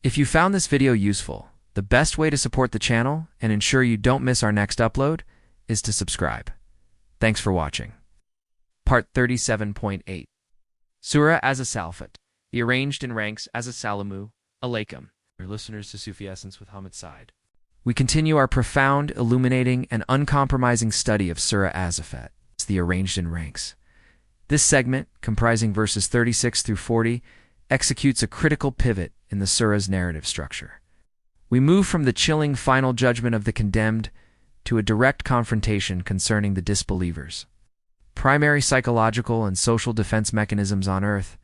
If you found this video useful, the best way to support the channel and ensure you don't miss our next upload is to subscribe. Thanks for watching. Part 37.8 Surah As-Saffat, the arranged in ranks as Assalamu alaikum. Your listeners to Sufi Essence with Hammad Syed. We continue our profound, illuminating, and uncompromising study of Surah As-Saffat, the arranged in ranks. This segment, comprising verses 36 through 40, executes a critical pivot in the surah's narrative structure. We move from the chilling final judgment of the condemned to a direct confrontation concerning the disbelievers. Primary psychological and social defense mechanisms on earth,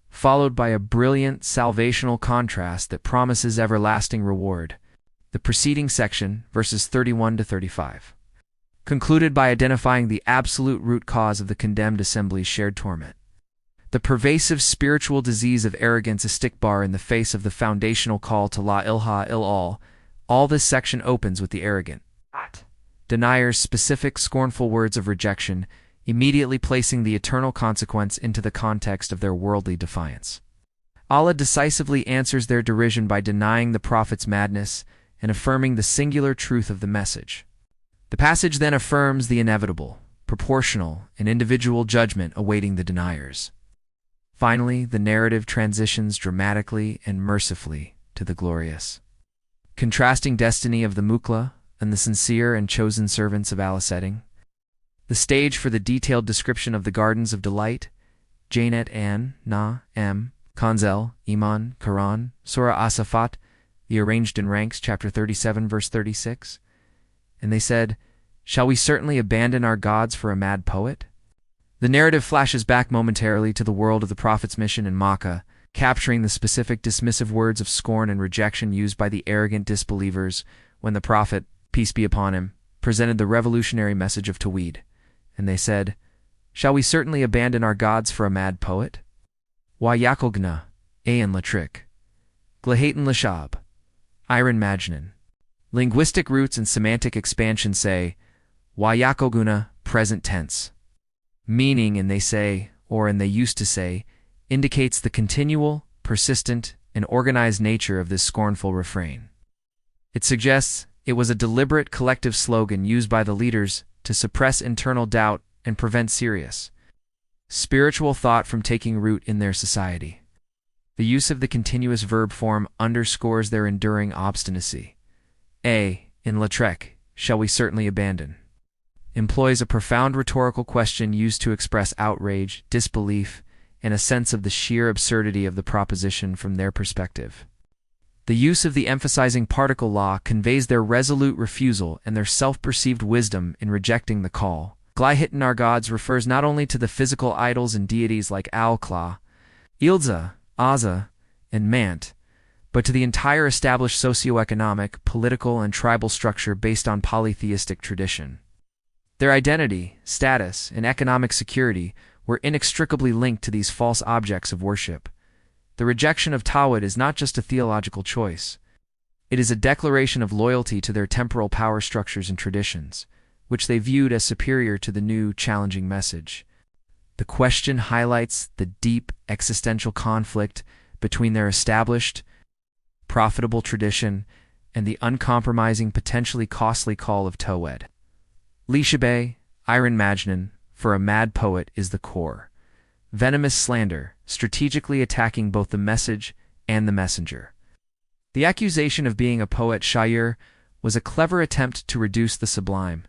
followed by a brilliant salvational contrast that promises everlasting reward. The preceding section, verses 31 to 35, concluded by identifying the absolute root cause of the condemned assembly's shared torment. The pervasive spiritual disease of arrogance istikbar in the face of the foundational call to la ilaha illallah. All this section opens with the arrogant deniers' specific scornful words of rejection, immediately placing the eternal consequence into the context of their worldly defiance. Allah decisively answers their derision by denying the prophet's madness and affirming the singular truth of the message. The passage then affirms the inevitable, proportional, and individual judgment awaiting the deniers. Finally, the narrative transitions dramatically and mercifully to the glorious, contrasting destiny of the Mukhlaṣīn and the sincere and chosen servants of Allah setting. The stage for the detailed description of the gardens of delight, Jannat an Na'im, Kanzul Iman, Quran, Surah As-Saffat, the arranged in ranks, chapter 37, verse 36. And they said, "Shall we certainly abandon our gods for a mad poet?" The narrative flashes back momentarily to the world of the prophet's mission in Makkah, capturing the specific dismissive words of scorn and rejection used by the arrogant disbelievers when the prophet, peace be upon him, presented the revolutionary message of Tawhid. And they said, "Shall we certainly abandon our gods for a mad poet? Wa yakolgna, ayan latrik, glahaten lashab, iron majnan." Linguistic roots and semantic expansion say, Wa yakolguna, present tense. Meaning, and they say, or and they used to say, indicates the continual, persistent, and organized nature of this scornful refrain. It suggests it was a deliberate collective slogan used by the leaders to suppress internal doubt and prevent serious spiritual thought from taking root in their society. The use of the continuous verb form underscores their enduring obstinacy. In latrek, shall we certainly abandon, employs a profound rhetorical question used to express outrage, disbelief, and a sense of the sheer absurdity of the proposition from their perspective. The use of the emphasizing particle law conveys their resolute refusal and their self-perceived wisdom in rejecting the call. Glihitten our gods refers not only to the physical idols and deities like Al-Kla, Ilza, Azza, and Mant, but to the entire established socioeconomic, political, and tribal structure based on polytheistic tradition. Their identity, status, and economic security were inextricably linked to these false objects of worship. The rejection of Tawhid is not just a theological choice. It is a declaration of loyalty to their temporal power structures and traditions, which they viewed as superior to the new, challenging message. The question highlights the deep existential conflict between their established, profitable tradition and the uncompromising, potentially costly call of Tawhid. Lishabe, iron majnan, for a mad poet is the core. Venomous slander, strategically attacking both the message and the messenger. The accusation of being a poet shayir was a clever attempt to reduce the sublime,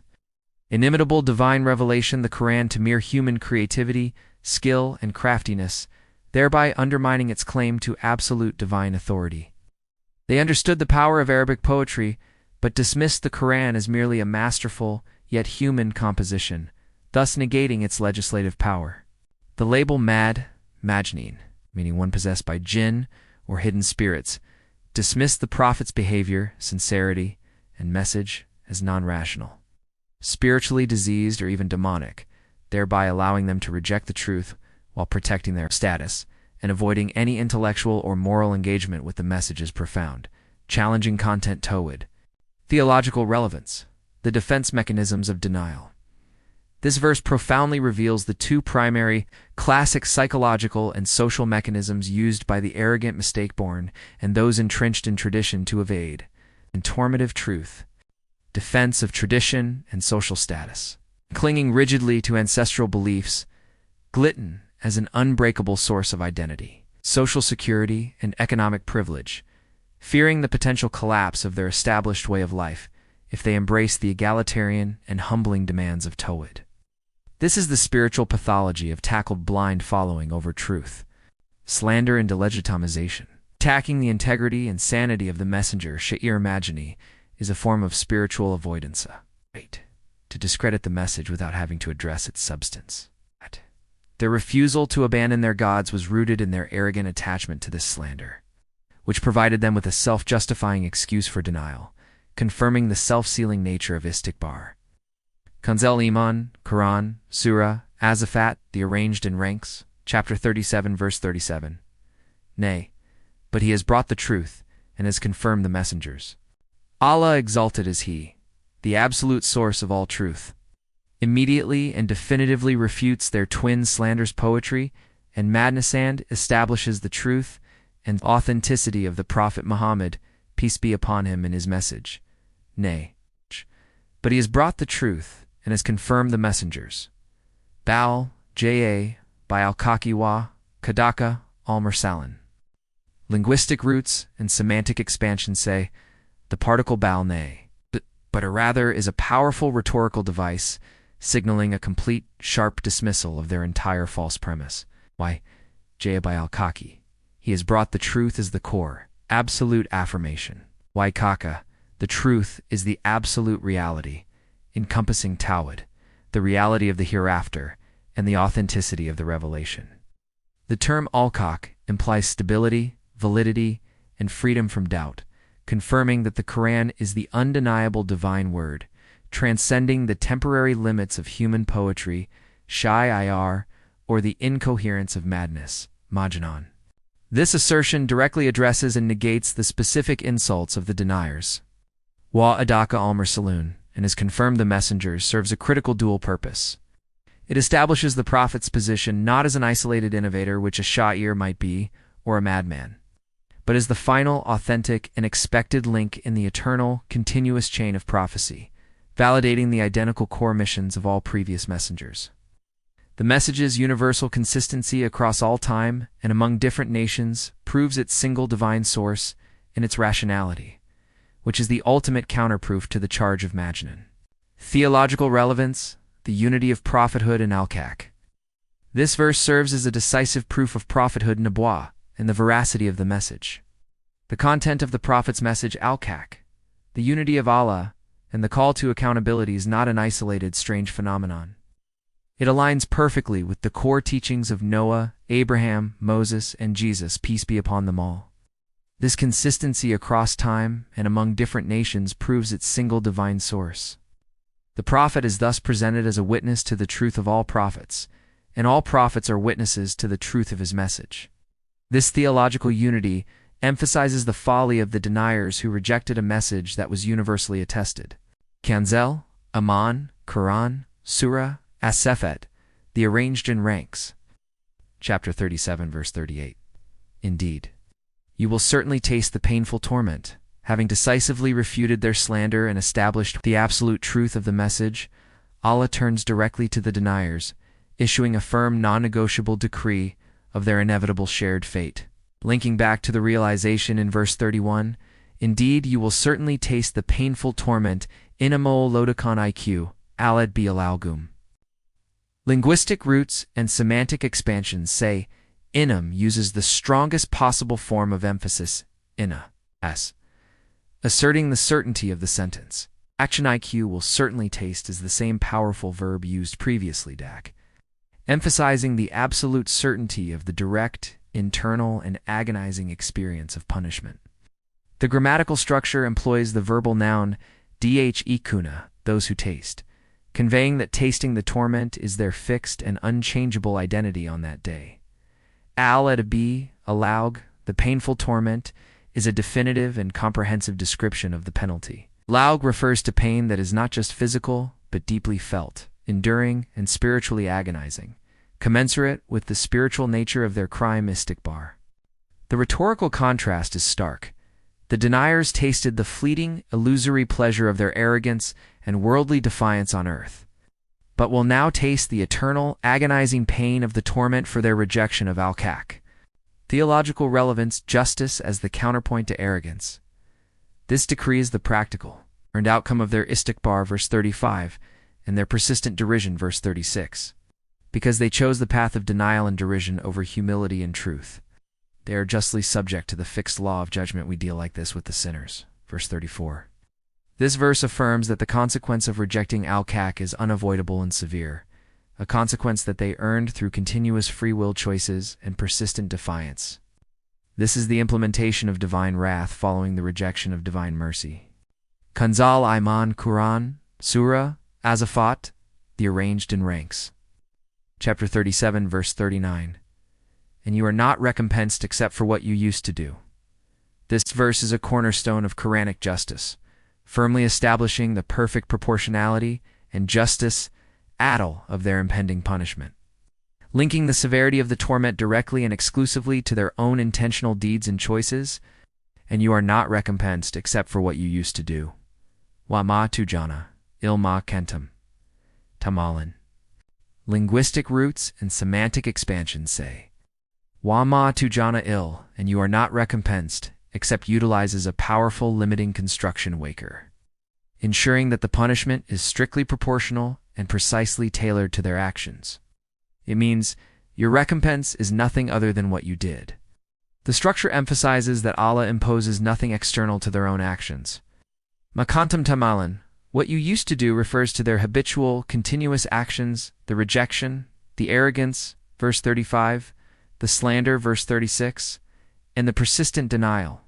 inimitable divine revelation, the Quran, to mere human creativity, skill, and craftiness, thereby undermining its claim to absolute divine authority. They understood the power of Arabic poetry, but dismissed the Quran as merely a masterful, yet human composition, thus negating its legislative power. The label mad, majneen, meaning one possessed by jinn or hidden spirits, dismissed the prophet's behavior, sincerity, and message as non-rational, spiritually diseased, or even demonic, thereby allowing them to reject the truth while protecting their status and avoiding any intellectual or moral engagement with the message's profound, challenging content. Tawhid. Theological relevance. The defense mechanisms of denial. This verse profoundly reveals the two primary, classic psychological and social mechanisms used by the arrogant mistake-born and those entrenched in tradition to evade: normative truth, defense of tradition and social status, clinging rigidly to ancestral beliefs, gluten as an unbreakable source of identity, social security, and economic privilege, fearing the potential collapse of their established way of life if they embrace the egalitarian and humbling demands of Tawhid. This is the spiritual pathology of tackled blind following over truth, slander and delegitimization. Attacking the integrity and sanity of the messenger, Sha'ir Majani, is a form of spiritual avoidance. To discredit the message without having to address its substance. Their refusal to abandon their gods was rooted in their arrogant attachment to this slander, which provided them with a self-justifying excuse for denial, confirming the self-sealing nature of istikbar. Kanzul Iman, Quran, Surah As-Saffat, the arranged in ranks, chapter 37, verse 37. Nay, but he has brought the truth and has confirmed the messengers. Allah exalted is He, the absolute source of all truth, immediately and definitively refutes their twin slanders poetry and madness and establishes the truth and authenticity of the Prophet Muhammad, peace be upon him, and his message. Nay, but he has brought the truth and has confirmed the messengers. Bal, J.A., by Al-Kakiwa, Kadaka, Al-Mursalin. Linguistic roots and semantic expansion say the particle bal nay, but rather is a powerful rhetorical device signaling a complete, sharp dismissal of their entire false premise. Why, J.A. by Al-Kaki, he has brought the truth as the core, absolute affirmation. Why Kaka, the truth is the absolute reality, encompassing Tawhid, the reality of the hereafter, and the authenticity of the revelation. The term al-Kak implies stability, validity, and freedom from doubt, confirming that the Quran is the undeniable divine word, transcending the temporary limits of human poetry, shai-ir, or the incoherence of madness, majnun. This assertion directly addresses and negates the specific insults of the deniers. Wa adaka al-Mursalun, and has confirmed the messengers, serves a critical dual purpose. It establishes the Prophet's position not as an isolated innovator, which a sha'ir might be, or a madman, but as the final, authentic, and expected link in the eternal, continuous chain of prophecy, validating the identical core missions of all previous messengers. The message's universal consistency across all time and among different nations proves its single divine source and its rationality, which is the ultimate counterproof to the charge of Majnun. Theological relevance, the unity of prophethood and al-Kak. This verse serves as a decisive proof of prophethood Nabuwah and the veracity of the message. The content of the Prophet's message al-Kak, the unity of Allah, and the call to accountability is not an isolated, strange phenomenon. It aligns perfectly with the core teachings of Noah, Abraham, Moses, and Jesus, peace be upon them all. This consistency across time and among different nations proves its single divine source. The Prophet is thus presented as a witness to the truth of all prophets, and all prophets are witnesses to the truth of his message. This theological unity emphasizes the folly of the deniers who rejected a message that was universally attested. Kanzul Iman, Quran, Surah As-Saffat, the arranged in ranks. Chapter 37, verse 38. Indeed, you will certainly taste the painful torment. Having decisively refuted their slander and established the absolute truth of the message, Allah turns directly to the deniers, issuing a firm, non-negotiable decree of their inevitable shared fate. Linking back to the realization in verse 31, indeed, you will certainly taste the painful torment, inamol lodakon iq, alad bi alaugum. Linguistic roots and semantic expansions say inam uses the strongest possible form of emphasis, ina, s, asserting the certainty of the sentence. Action IQ will certainly taste is the same powerful verb used previously, dak, emphasizing the absolute certainty of the direct, internal, and agonizing experience of punishment. The grammatical structure employs the verbal noun dhikuna, those who taste, conveying that tasting the torment is their fixed and unchangeable identity on that day. Al-Adabi, alaug, the painful torment, is a definitive and comprehensive description of the penalty. Laug refers to pain that is not just physical, but deeply felt, enduring, and spiritually agonizing, commensurate with the spiritual nature of their crime istikbar. The rhetorical contrast is stark. The deniers tasted the fleeting, illusory pleasure of their arrogance and worldly defiance on earth, but will now taste the eternal, agonizing pain of the torment for their rejection of al-Kaq. Theological relevance, justice as the counterpoint to arrogance. This decree is the practical, earned outcome of their istikbar, verse 35, and their persistent derision, verse 36. Because they chose the path of denial and derision over humility and truth, they are justly subject to the fixed law of judgment. We deal like this with the sinners, verse 34. This verse affirms that the consequence of rejecting al-Kaq is unavoidable and severe, a consequence that they earned through continuous free will choices and persistent defiance. This is the implementation of divine wrath following the rejection of divine mercy. Kanzul Iman, Quran, Surah As-Saffat, the arranged in ranks. Chapter 37, verse 39. And you are not recompensed except for what you used to do. This verse is a cornerstone of Quranic justice, firmly establishing the perfect proportionality and justice adl of their impending punishment, linking the severity of the torment directly and exclusively to their own intentional deeds and choices. And you are not recompensed except for what you used to do. Wa ma tujana, il ma kentum. Tamalan. Linguistic roots and semantic expansion say, Wa ma tujana il, and you are not recompensed, except utilizes a powerful limiting construction waker, ensuring that the punishment is strictly proportional and precisely tailored to their actions. It means your recompense is nothing other than what you did. The structure emphasizes that Allah imposes nothing external to their own actions. Makantam tamalan, what you used to do, refers to their habitual, continuous actions, the rejection, the arrogance, verse 35, the slander, verse 36, and the persistent denial.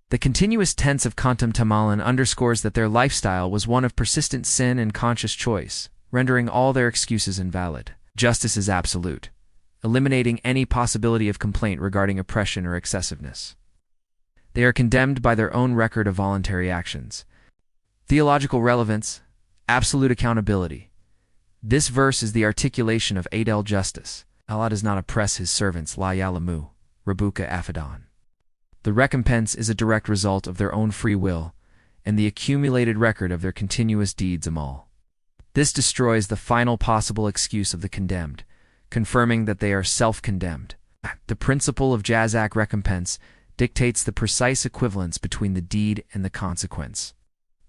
The continuous tense of kantam tamalan underscores that their lifestyle was one of persistent sin and conscious choice, rendering all their excuses invalid. Justice is absolute, eliminating any possibility of complaint regarding oppression or excessiveness. They are condemned by their own record of voluntary actions. Theological relevance, absolute accountability. This verse is the articulation of adl justice. Allah does not oppress his servants, la yalamu, rabuka afadan. The recompense is a direct result of their own free will and the accumulated record of their continuous deeds amal. This destroys the final possible excuse of the condemned, confirming that they are self-condemned. The principle of jazak, recompense, dictates the precise equivalence between the deed and the consequence.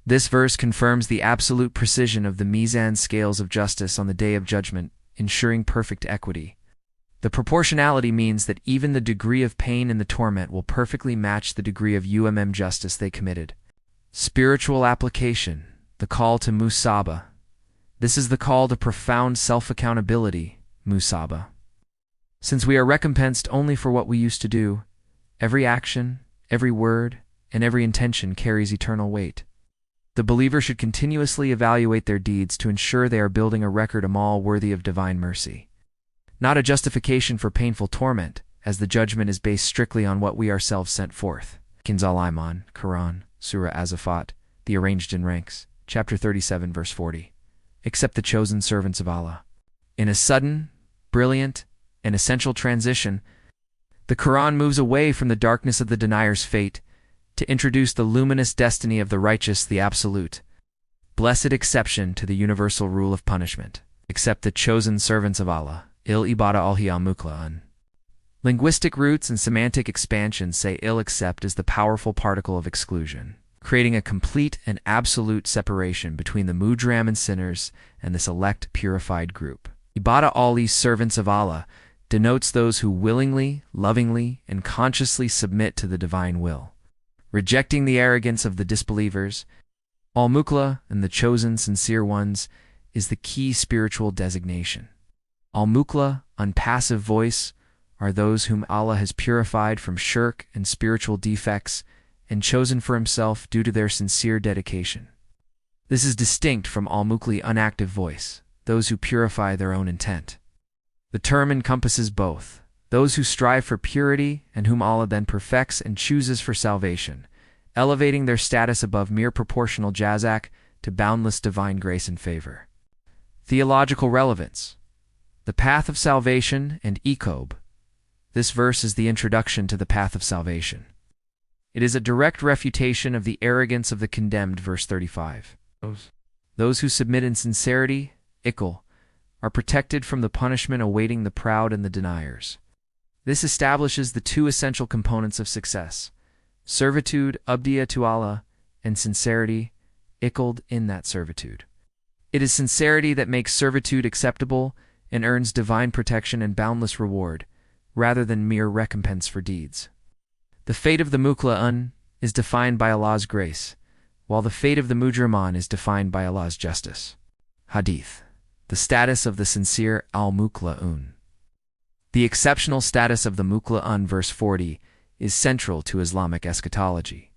This verse confirms the absolute precision of the mizan scales of justice on the day of judgment, ensuring perfect equity. The proportionality means that even the degree of pain in the torment will perfectly match the degree of justice they committed. Spiritual application, the call to musaba. This is the call to profound self-accountability, musaba. Since we are recompensed only for what we used to do, every action, every word, and every intention carries eternal weight. The believer should continuously evaluate their deeds to ensure they are building a record amal worthy of divine mercy. Not a justification for painful torment, as the judgment is based strictly on what we ourselves sent forth. Kanzul Iman, Quran, Surah As-Saffat, the arranged in ranks, chapter 37, verse 40. Except the chosen servants of Allah. In a sudden, brilliant, and essential transition, the Quran moves away from the darkness of the denier's fate to introduce the luminous destiny of the righteous, the absolute. Blessed exception to the universal rule of punishment. Except the chosen servants of Allah. Il ibada alhi al-Mukhlaṣīn. Linguistic roots and semantic expansion say il except is the powerful particle of exclusion, creating a complete and absolute separation between the mujram and sinners and the select purified group. Ibada alhi, servants of Allah, denotes those who willingly, lovingly, and consciously submit to the divine will, rejecting the arrogance of the disbelievers. Al-Mukhlaṣīn, and the chosen sincere ones, is the key spiritual designation. Al-Mukhlaṣīn, unpassive voice, are those whom Allah has purified from shirk and spiritual defects and chosen for himself due to their sincere dedication. This is distinct from Al-Mukhlaṣīn, unactive voice, those who purify their own intent. The term encompasses both, those who strive for purity and whom Allah then perfects and chooses for salvation, elevating their status above mere proportional jazak to boundless divine grace and favor. Theological relevance. The path of salvation and Ecob. This verse is the introduction to the path of salvation. It is a direct refutation of the arrogance of the condemned, verse 35. Those who submit in sincerity, ikal, are protected from the punishment awaiting the proud and the deniers. This establishes the two essential components of success: servitude, abdiya to Allah, and sincerity, ikald in that servitude. It is sincerity that makes servitude acceptable and earns divine protection and boundless reward, rather than mere recompense for deeds. The fate of the Mukhlaṣīn is defined by Allah's grace, while the fate of the Mujriman is defined by Allah's justice. Hadith. The status of the sincere Al-Mukhlaṣīn. The exceptional status of the Mukhlaṣīn, verse 40, is central to Islamic eschatology.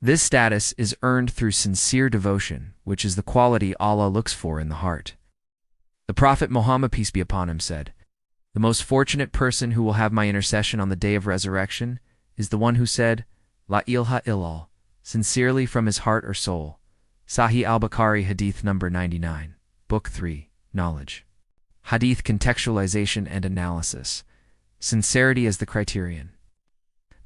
This status is earned through sincere devotion, which is the quality Allah looks for in the heart. The Prophet Muhammad, peace be upon him, said, "The most fortunate person who will have my intercession on the day of resurrection is the one who said, La ilaha illallah, sincerely from his heart or soul." Sahih al-Bukhari, Hadith number 99, Book 3, Knowledge. Hadith contextualization and analysis. Sincerity as the criterion.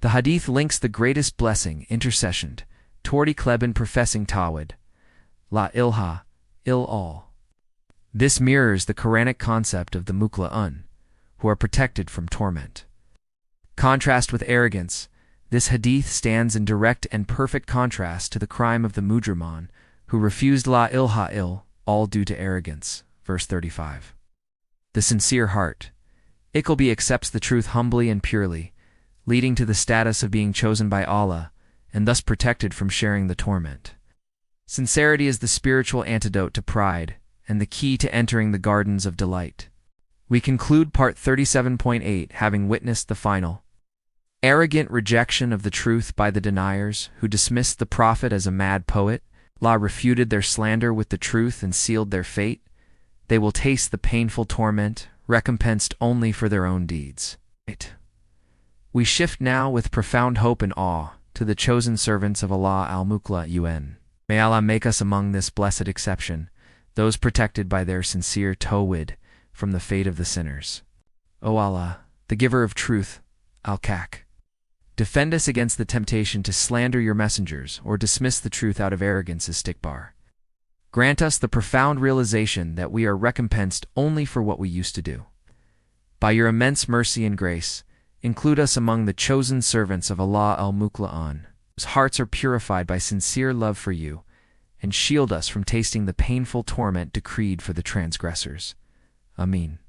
The Hadith links the greatest blessing, intercession, toward Kleben professing Tawhid, La ilaha illallah. This mirrors the Quranic concept of the Mukhlaṣīn, who are protected from torment. Contrast with arrogance. This hadith stands in direct and perfect contrast to the crime of the Mujriman, who refused La ilaha ill, all due to arrogance. Verse 35. The sincere heart. Iqalbi accepts the truth humbly and purely, leading to the status of being chosen by Allah, and thus protected from sharing the torment. Sincerity is the spiritual antidote to pride, and the key to entering the gardens of delight. We conclude part 37.8 having witnessed the final arrogant rejection of the truth by the deniers, who dismissed the Prophet as a mad poet. Allah refuted their slander with the truth and sealed their fate. They will taste the painful torment, recompensed only for their own deeds. We shift now with profound hope and awe to the chosen servants of Allah Al-Mukhlaṣīn. May Allah make us among this blessed exception, those protected by their sincere Tawhid from the fate of the sinners. O Allah, the giver of truth, Al-Kak, defend us against the temptation to slander your messengers or dismiss the truth out of arrogance as stikbar. Grant us the profound realization that we are recompensed only for what we used to do. By your immense mercy and grace, include us among the chosen servants of Allah Al-Mukhlaṣīn, whose hearts are purified by sincere love for you, and shield us from tasting the painful torment decreed for the transgressors. Amin.